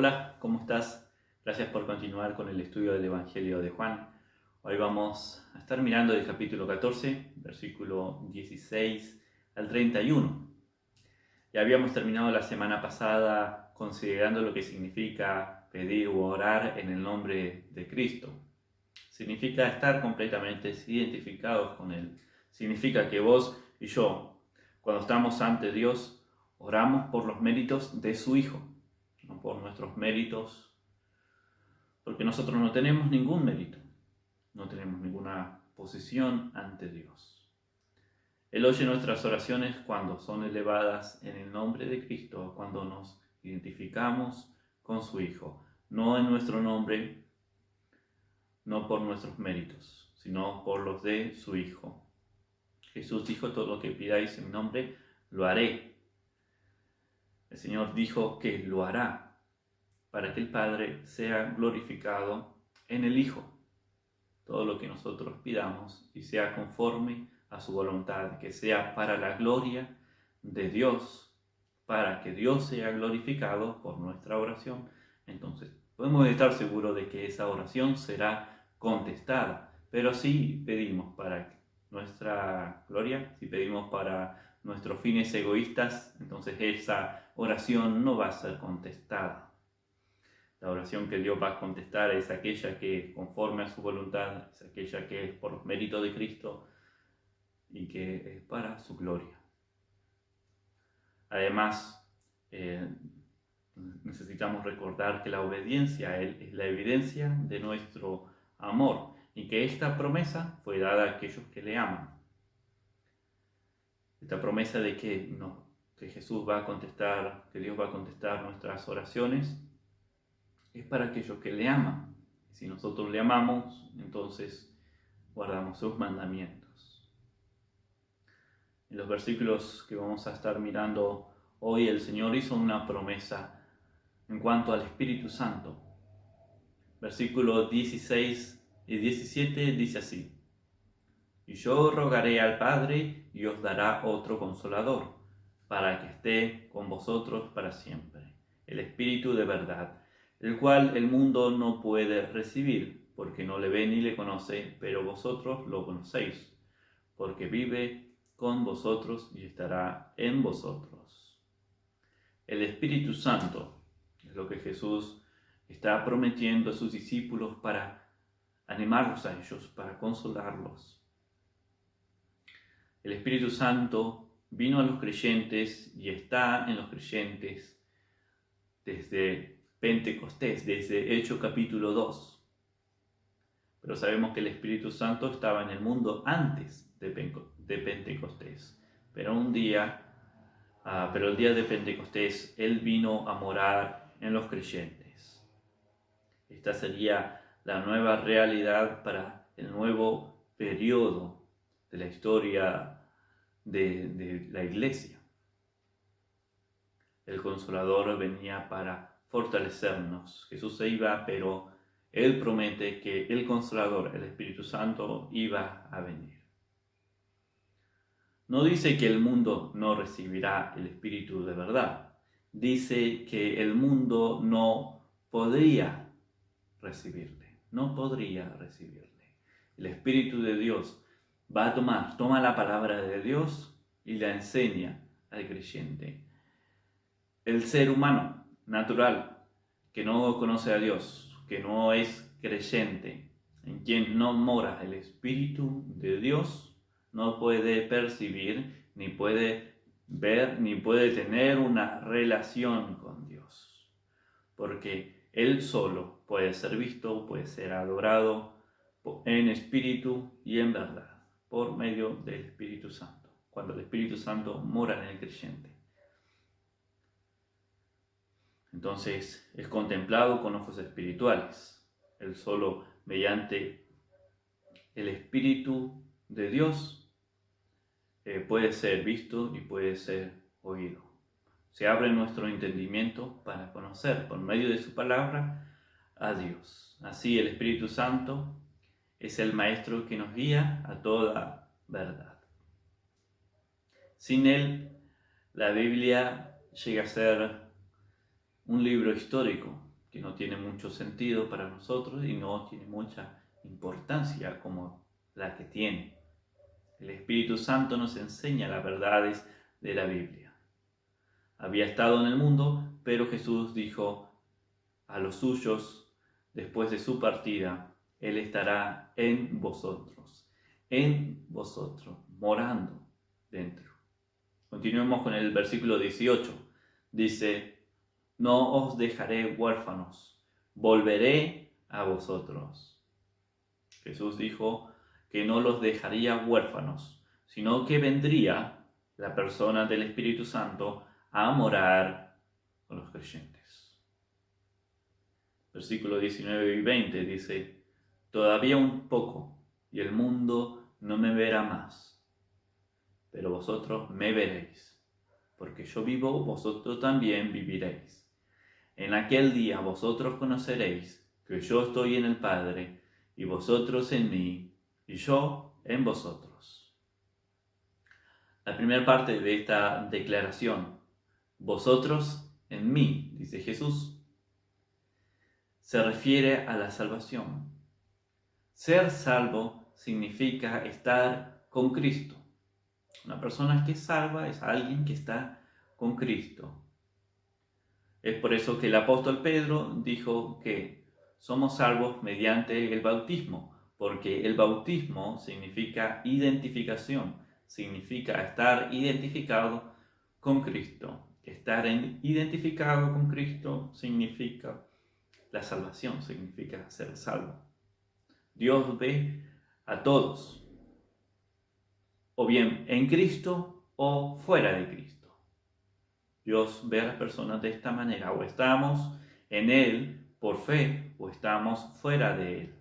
Hola, ¿cómo estás? Gracias por continuar con el estudio del Evangelio de Juan. Hoy vamos a estar mirando el capítulo 14, versículo 16 al 31. Ya habíamos terminado la semana pasada considerando lo que significa pedir o orar en el nombre de Cristo. Significa estar completamente identificados con Él. Significa que vos y yo, cuando estamos ante Dios, oramos por los méritos de su Hijo, no por nuestros méritos, porque nosotros no tenemos ningún mérito, no tenemos ninguna posición ante Dios. Él oye nuestras oraciones cuando son elevadas en el nombre de Cristo, cuando nos identificamos con su Hijo, no en nuestro nombre, no por nuestros méritos, sino por los de su Hijo. Jesús dijo: todo lo que pidáis en mi nombre, lo haré. El Señor dijo que lo hará, para que el Padre sea glorificado en el Hijo. Todo lo que nosotros pidamos y sea conforme a su voluntad, que sea para la gloria de Dios, para que Dios sea glorificado por nuestra oración. Entonces, podemos estar seguros de que esa oración será contestada. Pero si pedimos para nuestra gloria, si pedimos para nuestros fines egoístas, entonces esa oración no va a ser contestada. La oración que Dios va a contestar es aquella que es conforme a su voluntad, es aquella que es por los méritos de Cristo y que es para su gloria. Además, necesitamos recordar que la obediencia a Él es la evidencia de nuestro amor y que esta promesa fue dada a aquellos que le aman. Esta promesa de que Jesús va a contestar, que Dios va a contestar nuestras oraciones, es para aquellos que le aman. Si nosotros le amamos, entonces guardamos sus mandamientos. En los versículos que vamos a estar mirando hoy, el Señor hizo una promesa en cuanto al Espíritu Santo. Versículos 16 y 17 dice así: y yo rogaré al Padre y os dará otro Consolador, para que esté con vosotros para siempre, el Espíritu de verdad, el cual el mundo no puede recibir, porque no le ve ni le conoce, pero vosotros lo conocéis, porque vive con vosotros y estará en vosotros. El Espíritu Santo es lo que Jesús está prometiendo a sus discípulos para animarlos a ellos, para consolarlos. El Espíritu Santo vino a los creyentes y está en los creyentes desde Pentecostés, desde Hechos capítulo 2. Pero sabemos que el Espíritu Santo estaba en el mundo antes de Pentecostés. Pero el día de Pentecostés, Él vino a morar en los creyentes. Esta sería la nueva realidad para el nuevo periodo de la historia de la iglesia. El Consolador venía para fortalecernos. Jesús se iba, pero Él promete que el Consolador, el Espíritu Santo, iba a venir. No dice que el mundo no recibirá el Espíritu de verdad. Dice que el mundo no podría recibirle. No podría recibirle. El Espíritu de Dios toma la palabra de Dios y la enseña al creyente. El ser humano natural que no conoce a Dios, que no es creyente, en quien no mora el Espíritu de Dios, no puede percibir, ni puede ver, ni puede tener una relación con Dios. Porque Él solo puede ser visto, puede ser adorado en espíritu y en verdad, por medio del Espíritu Santo, cuando el Espíritu Santo mora en el creyente. Entonces es contemplado con ojos espirituales. Él solo mediante el Espíritu de Dios puede ser visto y puede ser oído. Se abre nuestro entendimiento para conocer por medio de su palabra a Dios. Así el Espíritu Santo es el Maestro que nos guía a toda verdad. Sin Él, la Biblia llega a ser un libro histórico, que no tiene mucho sentido para nosotros y no tiene mucha importancia como la que tiene. El Espíritu Santo nos enseña las verdades de la Biblia. Había estado en el mundo, pero Jesús dijo a los suyos, después de su partida, Él estará en vosotros, morando dentro. Continuemos con el versículo 18. Dice, no os dejaré huérfanos, volveré a vosotros. Jesús dijo que no los dejaría huérfanos, sino que vendría la persona del Espíritu Santo a morar con los creyentes. Versículos 19 y 20 dice, todavía un poco y el mundo no me verá más, pero vosotros me veréis, porque yo vivo, vosotros también viviréis. En aquel día vosotros conoceréis que yo estoy en el Padre, y vosotros en mí, y yo en vosotros. La primera parte de esta declaración, vosotros en mí, dice Jesús, se refiere a la salvación. Ser salvo significa estar con Cristo. Una persona que es salva es alguien que está con Cristo. Es por eso que el apóstol Pedro dijo que somos salvos mediante el bautismo, porque el bautismo significa identificación, significa estar identificado con Cristo. Estar identificado con Cristo significa la salvación, significa ser salvo. Dios ve a todos, o bien en Cristo o fuera de Cristo. Dios ve a las personas de esta manera, o estamos en Él por fe, o estamos fuera de Él,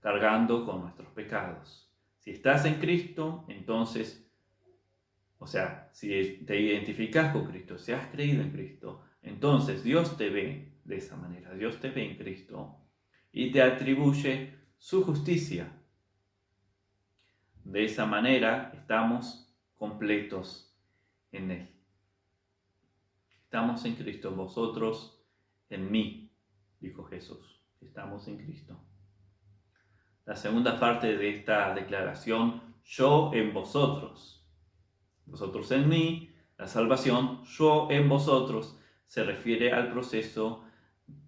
cargando con nuestros pecados. Si estás en Cristo, entonces, si te identificas con Cristo, si has creído en Cristo, entonces Dios te ve de esa manera, Dios te ve en Cristo y te atribuye su justicia. De esa manera estamos completos en Él. Estamos en Cristo, vosotros en mí, dijo Jesús. Estamos en Cristo. La segunda parte de esta declaración, yo en vosotros. Vosotros en mí, la salvación, yo en vosotros, se refiere al proceso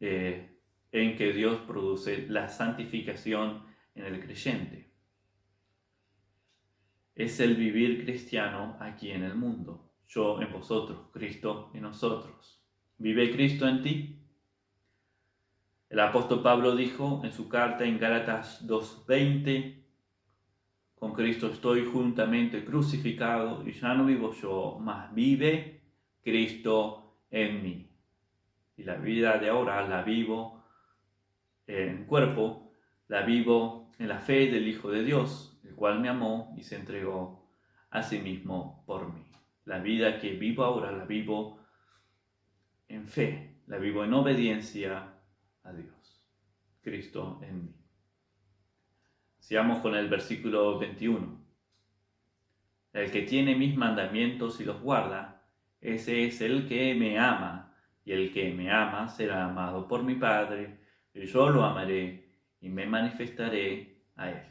en que Dios produce la santificación en el creyente. Es el vivir cristiano aquí en el mundo. Yo en vosotros, Cristo en nosotros. ¿Vive Cristo en ti? El apóstol Pablo dijo en su carta en Gálatas 2:20, con Cristo estoy juntamente crucificado y ya no vivo yo, mas vive Cristo en mí. Y la vida de ahora la vivo en cuerpo, la vivo en la fe del Hijo de Dios, el cual me amó y se entregó a sí mismo por mí. La vida que vivo ahora la vivo en fe, la vivo en obediencia a Dios. Cristo en mí. Sigamos con el versículo 21. El que tiene mis mandamientos y los guarda, ese es el que me ama, y el que me ama será amado por mi Padre, y yo lo amaré y me manifestaré a él.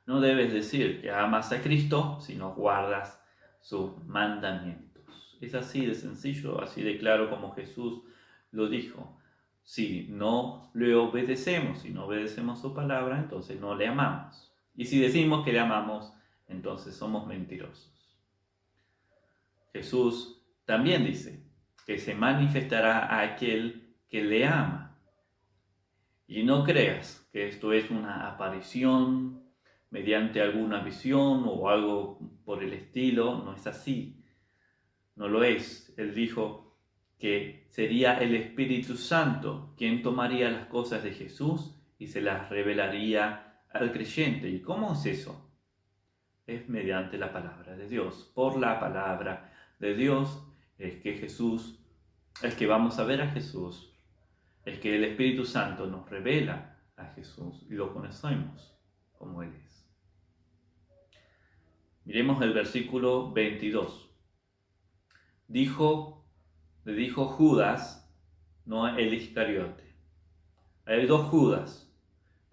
No debes decir que amas a Cristo si no guardas sus mandamientos. Es así de sencillo, así de claro como Jesús lo dijo. Si no le obedecemos, si no obedecemos su palabra, entonces no le amamos. Y si decimos que le amamos, entonces somos mentirosos. Jesús también dice que se manifestará a aquel que le ama. Y no creas que esto es una aparición mediante alguna visión o algo por el estilo, no es así. No lo es. Él dijo que sería el Espíritu Santo quien tomaría las cosas de Jesús y se las revelaría al creyente. ¿Y cómo es eso? Es mediante la palabra de Dios. Por la palabra de Dios es que vamos a ver a Jesús, es que el Espíritu Santo nos revela a Jesús y lo conocemos como Él es. Miremos el versículo 22. Le dijo Judas, no el Iscariote. Hay dos Judas.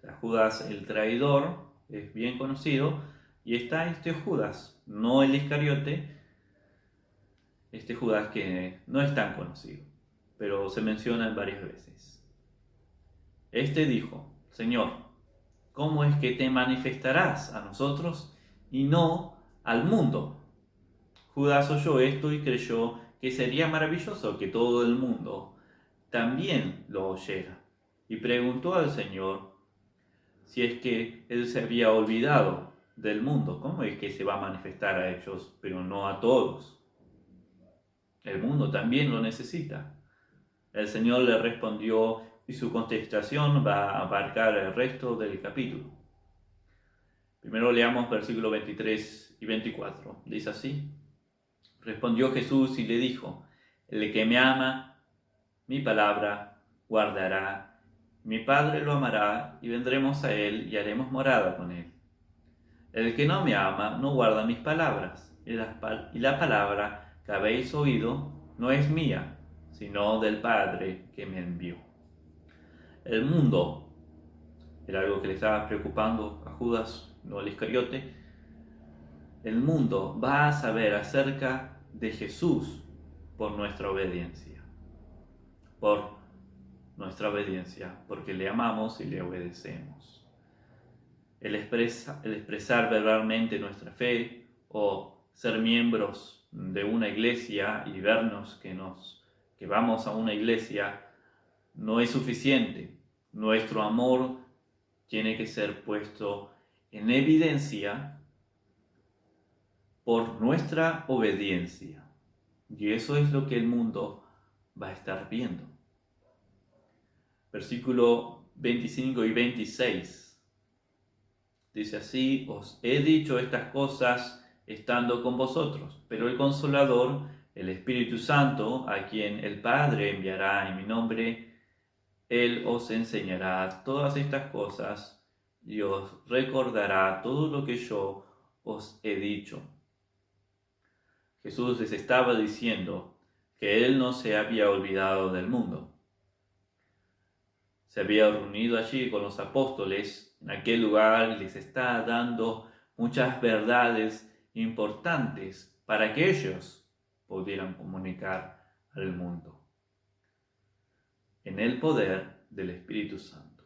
Está Judas el traidor, es bien conocido, y está este Judas, no el Iscariote, este Judas que no es tan conocido, pero se menciona varias veces. Este dijo: Señor, ¿cómo es que te manifestarás a nosotros y no al mundo? Judas oyó esto y creyó que sería maravilloso que todo el mundo también lo oyera, y preguntó al Señor si es que él se había olvidado del mundo. ¿Cómo es que se va a manifestar a ellos, pero no a todos? El mundo también lo necesita. El Señor le respondió y su contestación va a abarcar el resto del capítulo. Primero leamos versículos 23 y 24. Dice así: Respondió Jesús y le dijo: El que me ama, mi palabra guardará. Mi Padre lo amará y vendremos a él y haremos morada con él. El que no me ama no guarda mis palabras, y la palabra que habéis oído no es mía, sino del Padre que me envió. El mundo era algo que le estaba preocupando a Judas, no al Iscariote. El mundo va a saber acerca de Jesús por nuestra obediencia. Por nuestra obediencia, porque le amamos y le obedecemos. El expresar verbalmente nuestra fe o ser miembros de una iglesia y vernos que vamos a una iglesia no es suficiente. Nuestro amor tiene que ser puesto en evidencia por nuestra obediencia. Y eso es lo que el mundo va a estar viendo. Versículo 25 y 26. Dice así: Os he dicho estas cosas estando con vosotros, pero el Consolador, el Espíritu Santo, a quien el Padre enviará en mi nombre, Él os enseñará todas estas cosas y os recordará todo lo que yo os he dicho. Jesús les estaba diciendo que Él no se había olvidado del mundo. Se había reunido allí con los apóstoles en aquel lugar y les está dando muchas verdades importantes para que ellos pudieran comunicar al mundo. En el poder del Espíritu Santo.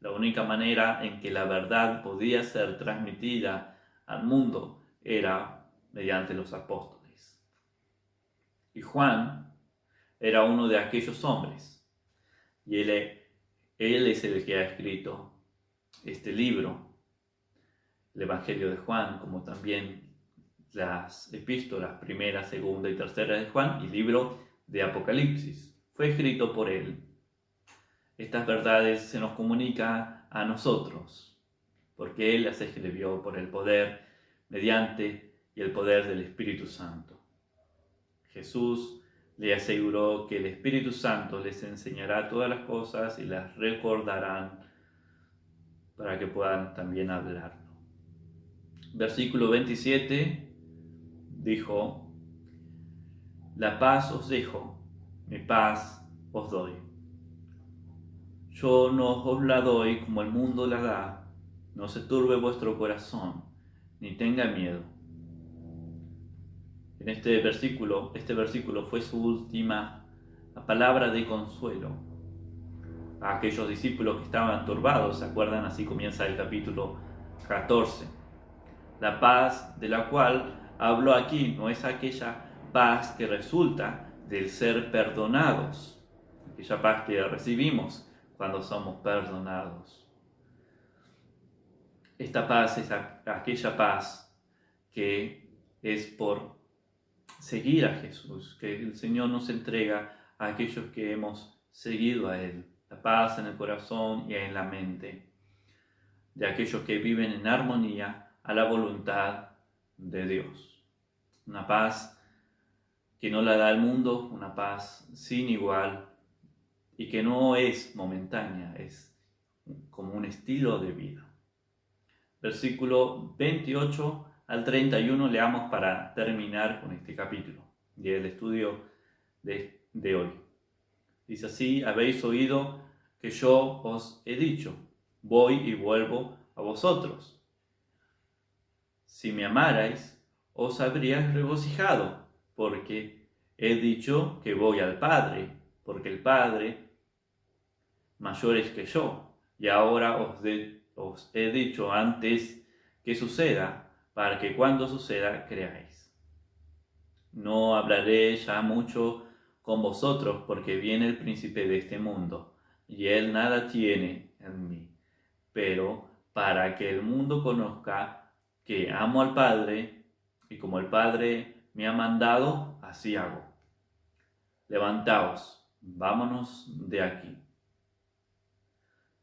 La única manera en que la verdad podía ser transmitida al mundo era mediante los apóstoles. Y Juan era uno de aquellos hombres. Y él es el que ha escrito este libro, el Evangelio de Juan, como también las epístolas primera, segunda y tercera de Juan y libro de Apocalipsis. Fue escrito por él. Estas verdades se nos comunican a nosotros, porque él las escribió por el poder, mediante y el poder del Espíritu Santo. Jesús le aseguró que el Espíritu Santo les enseñará todas las cosas y las recordarán para que puedan también hablarlo. Versículo 27 dijo: La paz os dejo, mi paz os doy. Yo no os la doy como el mundo la da. No se turbe vuestro corazón, ni tenga miedo. En este versículo fue su última palabra de consuelo a aquellos discípulos que estaban turbados. ¿Se acuerdan? Así comienza el capítulo 14. La paz de la cual hablo aquí no es aquella paz que resulta del ser perdonados, aquella paz que recibimos cuando somos perdonados. Esta paz es aquella paz que es por seguir a Jesús, que el Señor nos entrega a aquellos que hemos seguido a Él. La paz en el corazón y en la mente, de aquellos que viven en armonía a la voluntad de Dios. Una paz que no la da el mundo, una paz sin igual y que no es momentánea, es como un estilo de vida. Versículo 28 al 31 leamos para terminar con este capítulo y el estudio de hoy. Dice así: habéis oído que yo os he dicho, voy y vuelvo a vosotros. Si me amarais, os habríais regocijado, porque he dicho que voy al Padre, porque el Padre mayor es que yo, y ahora os he dicho antes que suceda, para que cuando suceda creáis. No hablaré ya mucho con vosotros, porque viene el príncipe de este mundo, y él nada tiene en mí. Pero para que el mundo conozca que amo al Padre, y como el Padre me ha mandado, así hago. Levantaos, vámonos de aquí.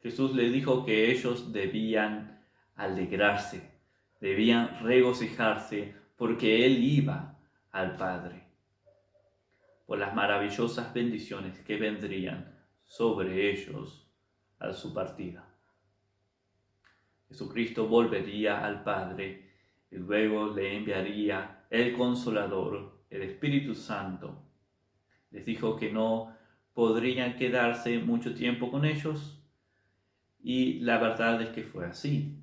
Jesús les dijo que ellos debían alegrarse, debían regocijarse, porque Él iba al Padre, por las maravillosas bendiciones que vendrían sobre ellos a su partida. Jesucristo volvería al Padre y luego le enviaría el Consolador, el Espíritu Santo. Les dijo que no podrían quedarse mucho tiempo con ellos, y la verdad es que fue así.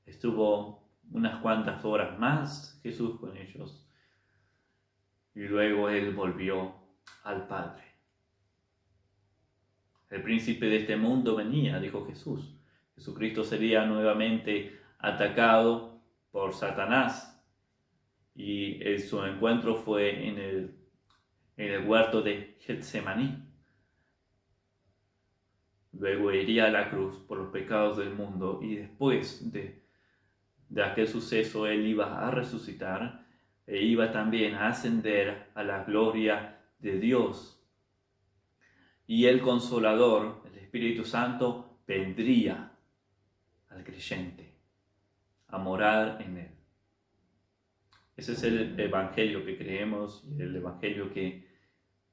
Estuvo unas cuantas horas más Jesús con ellos, y luego Él volvió al Padre. El príncipe de este mundo venía, dijo Jesús. Jesucristo sería nuevamente atacado por Satanás, y su encuentro fue en el huerto de Getsemaní. Luego iría a la cruz por los pecados del mundo, y después de aquel suceso Él iba a resucitar e iba también a ascender a la gloria de Dios. Y el Consolador, el Espíritu Santo, vendría al creyente a morar en él. Ese es el evangelio que creemos y el evangelio que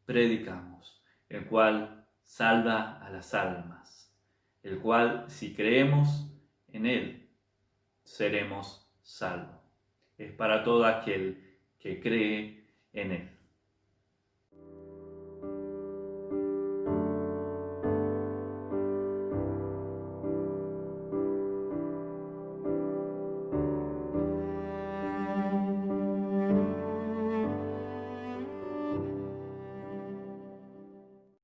predicamos, el cual salva a las almas, el cual, si creemos en él, seremos salvos. Es para todo aquel que cree en él.